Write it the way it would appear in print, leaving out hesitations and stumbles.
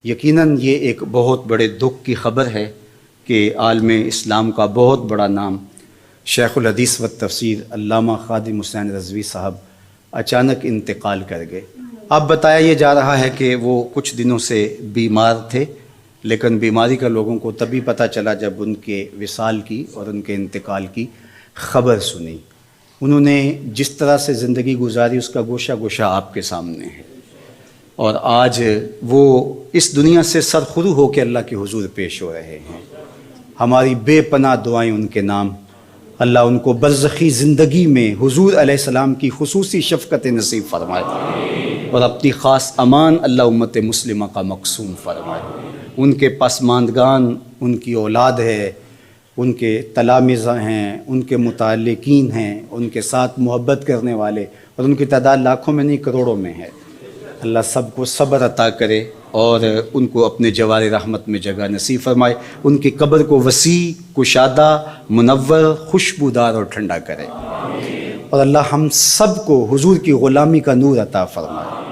یقیناً یہ ایک بہت بڑے دکھ کی خبر ہے کہ عالم اسلام کا بہت بڑا نام شیخ الحدیث و تفسیر علامہ خادم حسین رضوی صاحب اچانک انتقال کر گئے۔ اب بتایا یہ جا رہا ہے کہ وہ کچھ دنوں سے بیمار تھے، لیکن بیماری کا لوگوں کو تبھی پتہ چلا جب ان کے وصال کی اور ان کے انتقال کی خبر سنی۔ انہوں نے جس طرح سے زندگی گزاری اس کا گوشہ گوشہ آپ کے سامنے ہے، اور آج وہ اس دنیا سے سرخرو ہو کے اللہ کے حضور پیش ہو رہے ہیں۔ ہماری بے پناہ دعائیں ان کے نام، اللہ ان کو برزخی زندگی میں حضور علیہ السلام کی خصوصی شفقت نصیب فرمائے، اور اپنی خاص امان اللہ امت مسلمہ کا مقسوم فرمائے۔ ان کے پسماندگان، ان کی اولاد ہے، ان کے تلامذہ ہیں، ان کے متعلقین ہیں، ان کے ساتھ محبت کرنے والے، اور ان کی تعداد لاکھوں میں نہیں کروڑوں میں ہے۔ اللہ سب کو صبر عطا کرے اور ان کو اپنے جوار رحمت میں جگہ نصیب فرمائے، ان کی قبر کو وسیع، کشادہ، منور، خوشبودار اور ٹھنڈا کرے، اور اللہ ہم سب کو حضور کی غلامی کا نور عطا فرمائے۔